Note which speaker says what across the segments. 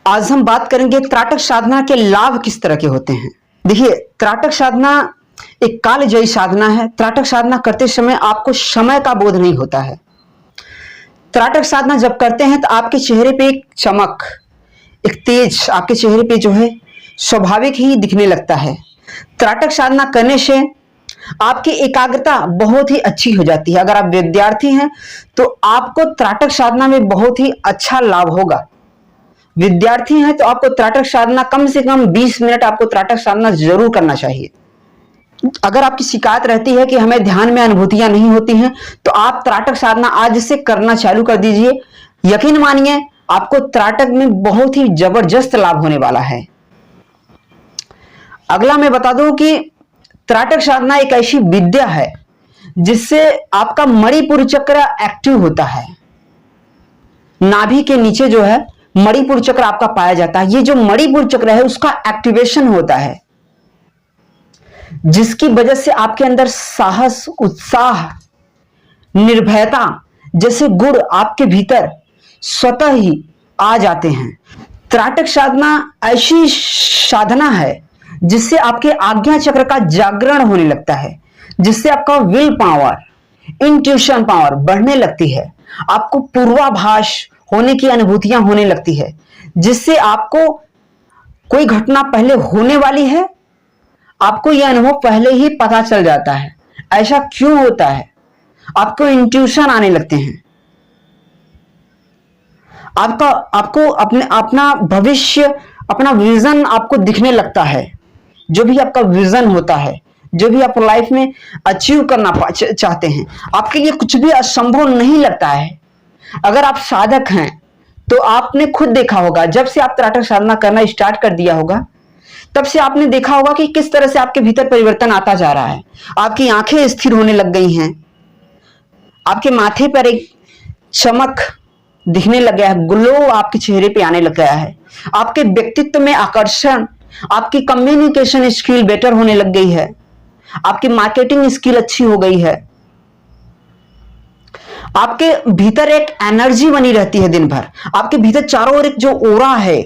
Speaker 1: आज हम बात करेंगे त्राटक साधना के लाभ किस तरह के होते हैं। देखिए, त्राटक साधना एक कालजयी साधना है। त्राटक साधना करते समय आपको समय का बोध नहीं होता है। त्राटक साधना जब करते हैं तो आपके चेहरे पे एक चमक, एक तेज आपके चेहरे पे जो है स्वाभाविक ही दिखने लगता है। त्राटक साधना करने से आपकी एकाग्रता बहुत ही अच्छी हो जाती है। अगर आप विद्यार्थी हैं तो आपको त्राटक साधना में बहुत ही अच्छा लाभ होगा। विद्यार्थी हैं तो आपको त्राटक साधना कम से कम 20 मिनट आपको त्राटक साधना जरूर करना चाहिए। अगर आपकी शिकायत रहती है कि हमें ध्यान में अनुभूतियां नहीं होती हैं तो आप त्राटक साधना आज से करना चालू कर दीजिए। यकीन मानिए आपको त्राटक में बहुत ही जबरदस्त लाभ होने वाला है। अगला मैं बता दूं कि त्राटक साधना एक ऐसी विद्या है जिससे आपका मणिपुर चक्र एक्टिव होता है। नाभि के नीचे जो है मणिपुर चक्र आपका पाया जाता है। ये जो मणिपुर चक्र है उसका एक्टिवेशन होता है, जिसकी वजह से आपके अंदर साहस, उत्साह, निर्भयता जैसे गुण आपके भीतर स्वतः ही आ जाते हैं। त्राटक साधना ऐसी साधना है जिससे आपके आज्ञा चक्र का जागरण होने लगता है, जिससे आपका विल पावर, इंट्यूशन पावर बढ़ने लगती है। आपको पूर्वाभास होने की अनुभूतियां होने लगती है, जिससे आपको कोई घटना पहले होने वाली है, आपको यह अनुभव पहले ही पता चल जाता है। ऐसा क्यों होता है? आपको इंट्यूशन आने लगते हैं। आपको अपना भविष्य, अपना विजन आपको दिखने लगता है। जो भी आपका विजन होता है, जो भी आप लाइफ में अचीव करना चाहते हैं, आपके लिए कुछ भी असंभव नहीं लगता है। अगर आप साधक हैं तो आपने खुद देखा होगा, जब से आप त्राटक साधना करना स्टार्ट कर दिया होगा तब से आपने देखा होगा कि किस तरह से आपके भीतर परिवर्तन आता जा रहा है। आपकी आंखें स्थिर होने लग गई हैं, आपके माथे पर एक चमक दिखने लग गया है, ग्लो आपके चेहरे पे आने लग गया है। आपके व्यक्तित्व में आकर्षण, आपकी कम्युनिकेशन स्किल बेटर होने लग गई है, आपकी मार्केटिंग स्किल अच्छी हो गई है। आपके भीतर एक एनर्जी बनी रहती है दिन भर। आपके भीतर चारों ओर एक जो ओरा है,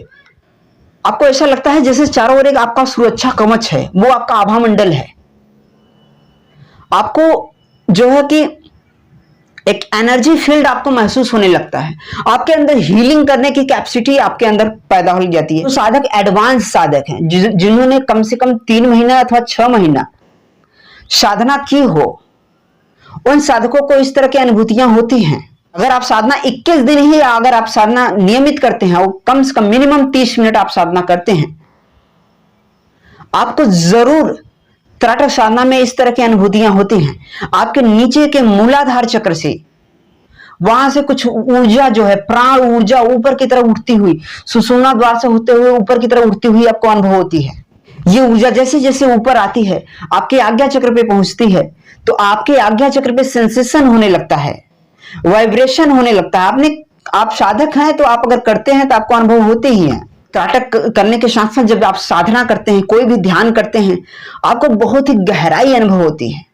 Speaker 1: आपको ऐसा लगता है जैसे चारों ओर एक आपका सुरक्षा कवच है, वो आपका आभा मंडल है। आपको जो है कि एक एनर्जी फील्ड आपको महसूस होने लगता है। आपके अंदर हीलिंग करने की कैपेसिटी आपके अंदर पैदा हो जाती है। तो साधक एडवांस साधक हैं जिन्होंने कम से कम 3 महीना अथवा 6 महीना साधना की हो, उन साधकों को इस तरह की अनुभूतियां होती हैं। अगर आप साधना 21 दिन ही, अगर आप साधना नियमित करते हैं, कम से कम मिनिमम 30 मिनट आप साधना करते हैं, आपको जरूर त्राटक साधना में इस तरह की अनुभूतियां होती हैं। आपके नीचे के मूलाधार चक्र से, वहां से कुछ ऊर्जा जो है, प्राण ऊर्जा ऊपर की तरफ उठती हुई, सुषुम्ना द्वार से होते हुए ऊपर की तरफ उठती हुई आपको अनुभव होती है। ये ऊर्जा जैसे जैसे ऊपर आती है, आपके आज्ञा चक्र पे पहुंचती है, तो आपके आज्ञा चक्र पे सेंसेशन होने लगता है, वाइब्रेशन होने लगता है। आप साधक हैं तो आप अगर करते हैं तो आपको अनुभव होते ही हैं। त्राटक करने के साथ साथ जब आप साधना करते हैं, कोई भी ध्यान करते हैं, आपको बहुत ही गहराई अनुभव होती है।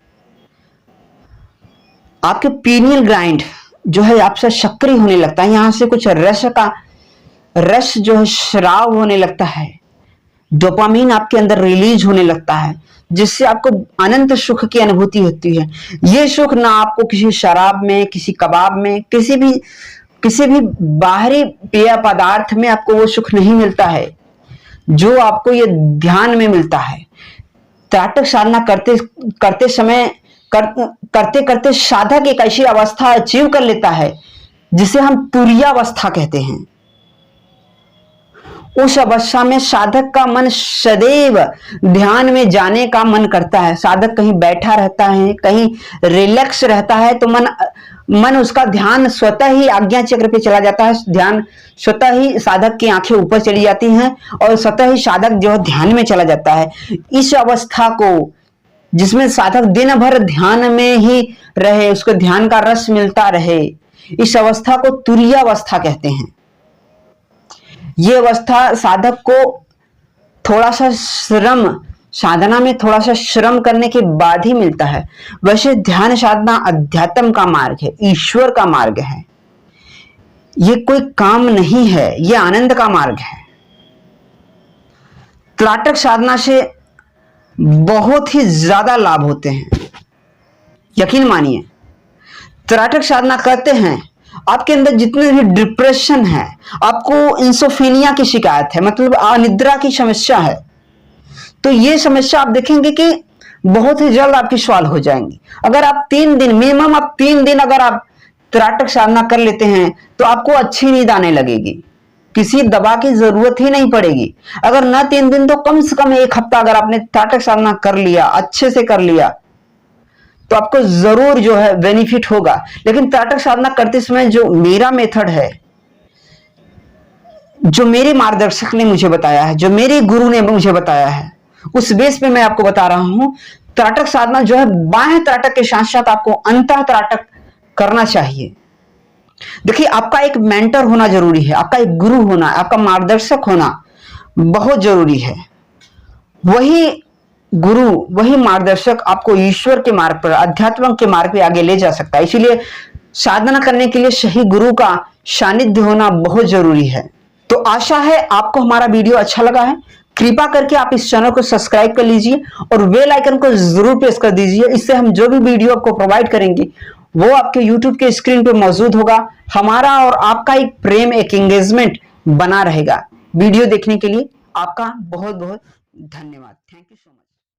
Speaker 1: आपके पीनियल ग्लैंड जो है आपसे सक्रिय होने लगता है। यहां से कुछ रस जो है स्राव होने लगता है। डोपामीन आपके अंदर रिलीज होने लगता है, जिससे आपको अनंत सुख की अनुभूति होती है। ये सुख ना आपको किसी शराब में, किसी कबाब में, किसी भी बाहरी पेय पदार्थ में आपको वो सुख नहीं मिलता है जो आपको ये ध्यान में मिलता है। त्राटक साधना करते समय करते करते साधक एक ऐसी अवस्था अचीव कर लेता है जिसे हम तुरीयावस्था कहते हैं। उस अवस्था में साधक का मन सदैव ध्यान में जाने का मन करता है। साधक कहीं बैठा रहता है, कहीं रिलैक्स रहता है, तो मन उसका ध्यान स्वतः ही आज्ञा चक्र पे चला जाता है। ध्यान स्वतः ही साधक की आंखें ऊपर चली जाती हैं और स्वतः ही साधक जो है ध्यान में चला जाता है। इस अवस्था को, जिसमें साधक दिन भर ध्यान में ही रहे, उसको ध्यान का रस मिलता रहे, इस अवस्था को तुरीयावस्था कहते हैं। ये अवस्था साधक को थोड़ा सा श्रम, साधना में थोड़ा सा श्रम करने के बाद ही मिलता है। वैसे ध्यान साधना अध्यात्म का मार्ग है, ईश्वर का मार्ग है। ये कोई काम नहीं है, ये आनंद का मार्ग है। त्राटक साधना से बहुत ही ज्यादा लाभ होते हैं, यकीन मानिए। त्राटक साधना करते हैं, आपके अंदर जितने भी डिप्रेशन है, आपको इंसोफेनिया की शिकायत है, मतलब अनिद्रा की समस्या है, तो ये समस्या आप देखेंगे कि बहुत ही जल्द आपकी सॉल्व हो जाएंगी। अगर आप 3 दिन, मिनिमम आप 3 दिन अगर आप त्राटक साधना कर लेते हैं तो आपको अच्छी नींद आने लगेगी, किसी दवा की जरूरत ही नहीं पड़ेगी। अगर ना 3 दिन तो कम से कम 1 हफ्ता अगर आपने त्राटक साधना कर लिया, अच्छे से कर लिया, तो आपको जरूर जो है बेनिफिट होगा। लेकिन त्राटक साधना करते समय जो मेरा मेथड है, जो मेरे मार्गदर्शक ने मुझे बताया है, जो मेरे गुरु ने मुझे बताया है, उस बेस पे मैं आपको बता रहा हूं। त्राटक साधना जो है बाह्य त्राटक के साथ साथ आपको अंतः त्राटक करना चाहिए। देखिए, आपका एक मेंटर होना जरूरी है, आपका एक गुरु होना, आपका मार्गदर्शक होना बहुत जरूरी है। वही गुरु, वही मार्गदर्शक आपको ईश्वर के मार्ग पर, अध्यात्म के मार्ग पे आगे ले जा सकता है। इसीलिए साधना करने के लिए सही गुरु का सानिध्य होना बहुत जरूरी है। तो आशा है आपको हमारा वीडियो अच्छा लगा है। कृपा करके आप इस चैनल को सब्सक्राइब कर लीजिए और बेल आइकन को जरूर प्रेस कर दीजिए। इससे हम जो भी वीडियो आपको प्रोवाइड करेंगे वो आपके यूट्यूब के स्क्रीन पे मौजूद होगा। हमारा और आपका एक प्रेम, एक एंगेजमेंट बना रहेगा। वीडियो देखने के लिए आपका बहुत बहुत धन्यवाद।